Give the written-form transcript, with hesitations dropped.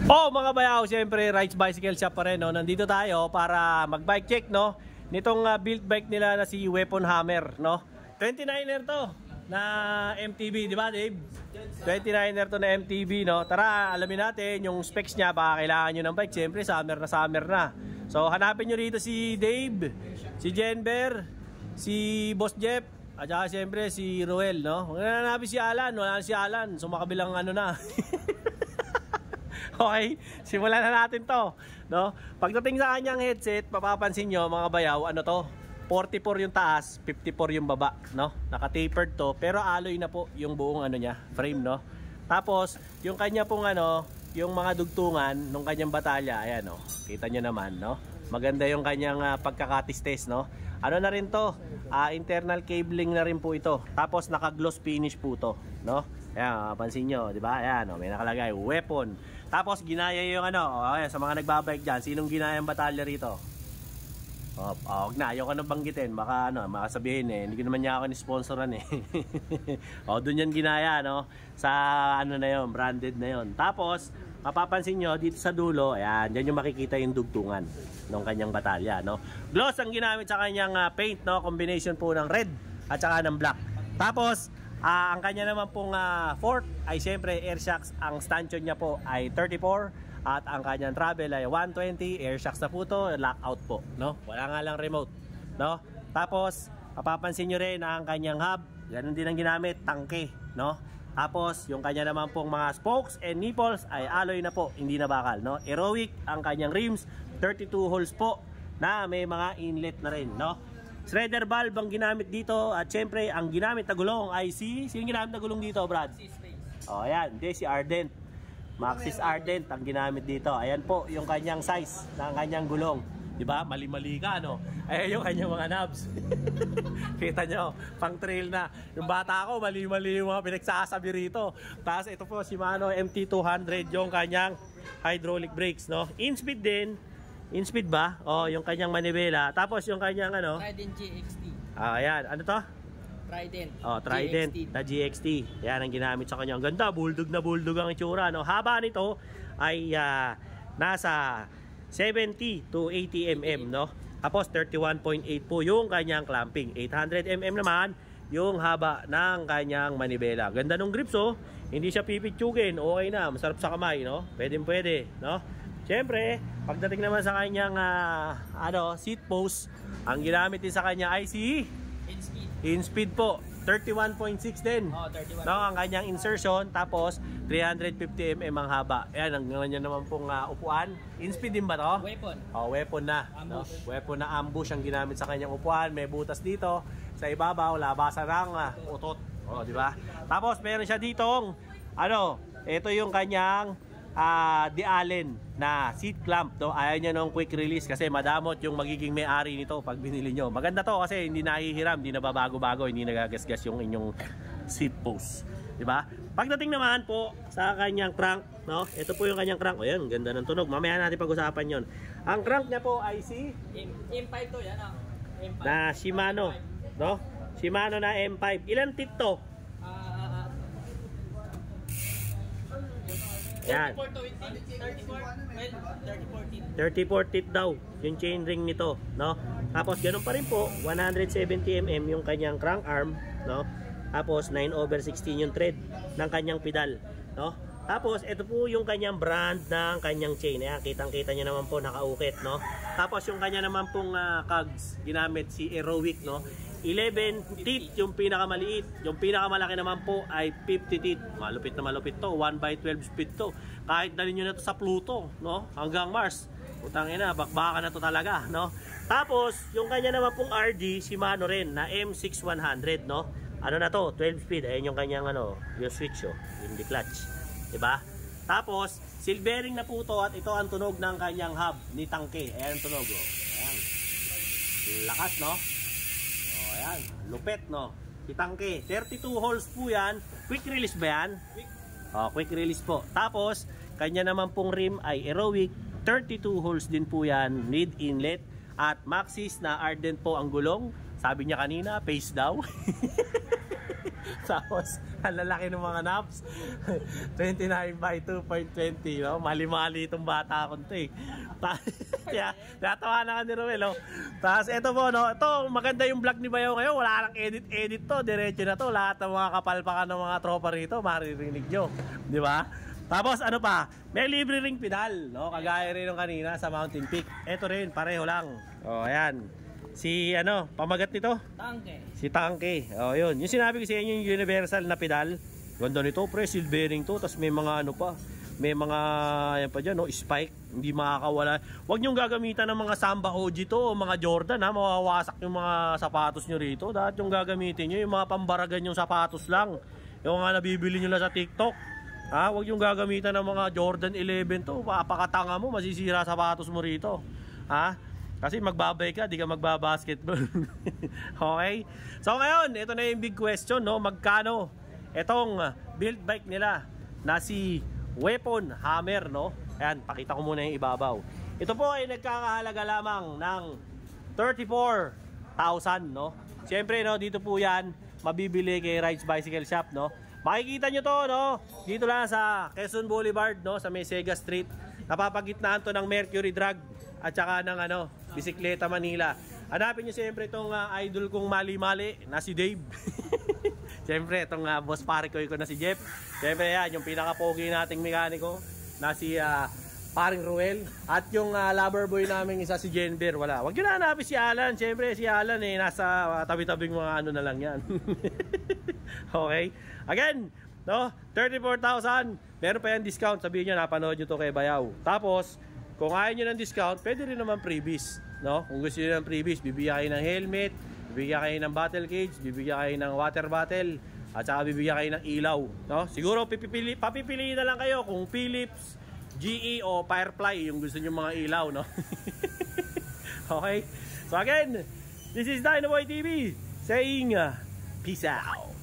Oh mga bayaw, siyempre Rides Bicycle Shop pa rin, no? Nandito tayo para mag-bike check, no? Nitong build bike nila na si Weapon Hammer, no? 29er to na MTB, di ba Dave? 29er to na MTB, no? Tara, alamin natin yung specs niya. Baka kailangan nyo ng bike, siyempre summer na. So hanapin nyo rito si Dave, si Jenber, si Boss Jeff, at saka siyempre si Ruel, no? Huwag na hanapin si Alan, wala na si Alan. So makabilang ano na. Okay, simulan na natin to, no? Pagdating sa kanyang headset, mapapansin nyo mga bayaw, ano to? 44 yung taas, 54 yung baba, no? Naka-tapered to, pero alloy na po yung buong ano niya, frame, no? Tapos, yung kanya pong ano, yung mga dugtungan nung kanyang batalya, ayan, no? Kita nyo naman, no? Maganda yung kanyang pagkakatistes, no? Ano na rin to? Internal cabling na rin po ito. Tapos, naka-gloss finish po to, no? Ayan, pansin nyo, di ba? Ayan, no? May nakalagay, Weapon. Tapos ginaya yung ano, ayan, sa mga nagbabike dyan, sinong ginaya ang batalya rito? Huwag na, ayaw ka na banggitin, baka ano, makasabihin hindi ko naman niya ako ni-sponsoran doon yan ginaya, no? Sa ano na yon, branded na yon. Tapos, mapapansin nyo, dito sa dulo, ayan, dyan yung makikita yung dugtungan ng kanyang batalya, no? Gloss ang ginamit sa kanyang paint, no? Combination po ng red at saka ng black. Tapos, ang kanya naman pong fork ay siyempre air shocks. Ang stanchion niya po ay 34 at ang kanyang travel ay 120. Air shocks na po to, lockout po, no? Wala nga lang remote, no? Tapos mapapansin nyo rin na ang kanyang hub, ganun din ang ginamit, tangke, no? Tapos yung kanya naman pong mga spokes and nipples ay alloy na po, hindi na bakal, no? Aerowick ang kanyang rims, 32 holes po na may mga inlet na rin, no? Shredder valve ang ginamit dito at syempre ang ginamit na gulong ay sino ginamit na gulong dito, Brad? Ayan, hindi si Ardent. Maxxis Ardent ang ginamit dito. Ayan po yung kanyang size ng kanyang gulong. 'Di ba? Mali-mali ka, no? Ayan yung kanyang mga knobs. Kita nyo, pang trail na. Yung bata ko, mali-mali yung mga pinagsasabi rito. Tapos ito po, Shimano MT200 yung kanyang hydraulic brakes, no? In-speed din. In-speed ba? Yung kanyang manibela. Tapos yung kanyang ano? Trident GXT. Ayan. Ano to? Trident. Trident GXT. na GXT. Ayan ang ginamit sa kanyang. Ganda. Bulldog na bulldog ang itsura, no? Haba nito ay nasa 70 to 80 mm, no? Tapos 31.8 po yung kanyang clamping. 800 mm naman yung haba ng kanyang manibela. Ganda nung grips, oh. Hindi siya pipitsugin. Okay na. Masarap sa kamay, no? Pwede, no? Siyempre, pagdating naman sa kanyang seat post, ang ginamit din sa kanya ay si in-speed po, 31.6 din. 31. No, ang kanyang insertion, tapos 350 mm ang haba. Ayan, ang ganyan naman pong upuan. In-speed din ba to? Weapon. Weapon na. No? Weapon na ambush ang ginamit sa kanyang upuan. May butas dito. Sa ibabaw, labasan ng utot. Di ba? Tapos meron siya ditong ito yung kanyang Di Allen na seat clamp, no? Ayaw niya ng quick release kasi madamot yung magiging may-ari nito pag binili nyo. Maganda to kasi hindi nahihiram, hindi nababago-bago, hindi nagagasgas yung inyong seat post, di ba? Pagdating naman po sa kanyang crank, no? Ito po yung kanyang crank. Ayan, ganda ng tunog. Mamaya natin pag-usapan yon. Ang crank niya po ay si M5 to, yan M5. na Shimano, no? Shimano na M5. Ilan tit to? Yan. 34 teeth daw yung chain ring nito, no? Tapos ganoon pa rin po, 170 mm yung kanyang crank arm, no? Tapos 9/16 yung thread ng kanyang pedal, no? Tapos ito po yung kanyang brand ng kanyang chain. Ayan, kitang-kita niyo naman po nakaukit, no? Tapos yung kanya naman pong cogs, ginamit si Aerowick, no? 11 teeth yung pinakamaliit. Yung pinakamalaki naman po ay 50 teeth. Malupit na malupit to. 1/12 speed to. Kahit dalhin nyo na to sa Pluto, no? Hanggang Mars. Putang ina, bakbakan na to talaga, no? Tapos, yung kanya naman pong RD, Shimano rin, na M6100, no? Ano na to? 12 speed. Ayan yung kanyang yung switch, yung the clutch. Diba? Tapos, silvering na po to at ito ang tunog ng kanyang hub ni tangke. Ayan ang tunog, Ayan. Lakas, no? Ayan, lupet, no? Itangke, 32 holes po yan. Quick release ba yan? Quick release po. Tapos, kanya naman pong rim ay Aerowick, 32 holes din po yan, mid inlet. At Maxxis na Ardent po ang gulong. Sabi niya kanina, pace daw. Tapos, Ang lalaki ng mga naps. 29 by 2.20, no? Mali-mali itong bata ko to eh. Kaya, natawa na ka ni Romel, oh. Tapos ito po, no? Ito, maganda yung vlog ni Bayaw ngayon. Wala lang edit to. Diretso na to. Lahat ng mga kapalpakan ng mga tropa rito, maririnig nyo. Di ba? Tapos ano pa? May libre ring pedal, no? Kagaya rin ng kanina sa Mountain Peak. Ito rin, pareho lang. Oh, ayan. Si ano, pamagat nito? Tangke. Si Tangke. Oh, yun. Yung sinabi ko sa inyo yung universal na pedal. Ganda nito, pre, seal bearing to. Tapos may mga ano pa. May mga yan pa dyan, no? Spike. Hindi makakawala. Huwag nyong gagamitan ng mga Samba OG to o mga Jordan, ha. Mawawasak yung mga sapatos nyo rito. Dapat yung gagamitin nyo, yung mga pambaragan yung sapatos lang. Yung mga nabibili nyo lang sa TikTok. Ha? Huwag yung gagamitan ng mga Jordan 11 to. Papakatanga mo, masisira sapatos mo rito. Ha? Kasi magbabay ka, di ka magbabasketball. Okay? So ngayon, ito na yung big question, no? Magkano itong build bike nila na si Weapon Hammer, no? Ayan, pakita ko muna yung ibabaw. Ito po ay nagkakahalaga lamang ng 34,000, no? Siyempre, no, dito po yan mabibili kay Rides Bicycle Shop, no? Makikita nyo to, no? Dito lang sa Quezon Boulevard, no? Sa may Sega Street. Napapagitnaan to ng Mercury Drug at saka ng ano, Bisikleta Manila. Hanapin nyo siyempre itong idol kong mali-mali na si Dave. Siyempre itong boss pare ko na si Jeff. Siyempre yan, yung pinaka-pogi nating mekaniko na si paring Ruel. At yung lover boy namin isa si Jenber. Wala. Huwag nyo na hanapin si Alan. Siyempre si Alan nasa tabi-tabing mga ano na lang yan. Okay? Again, no? 34,000. Meron pa yan discount. Sabihin nyo, napanood nyo to kay Bayaw. Tapos, kung ayaw nyo ng discount, pwede rin naman freebies, no? Kung gusto nyo ng freebies, bibigyan kayo ng helmet, bibigyan kayo ng battle cage, bibigyan kayo ng water bottle, at saka bibigyan kayo ng ilaw, no? Siguro papipiliin na lang kayo kung Philips, GE o Firefly yung gusto nyo mga ilaw, no? Okay? So again, this is Dinoboy TV saying peace out.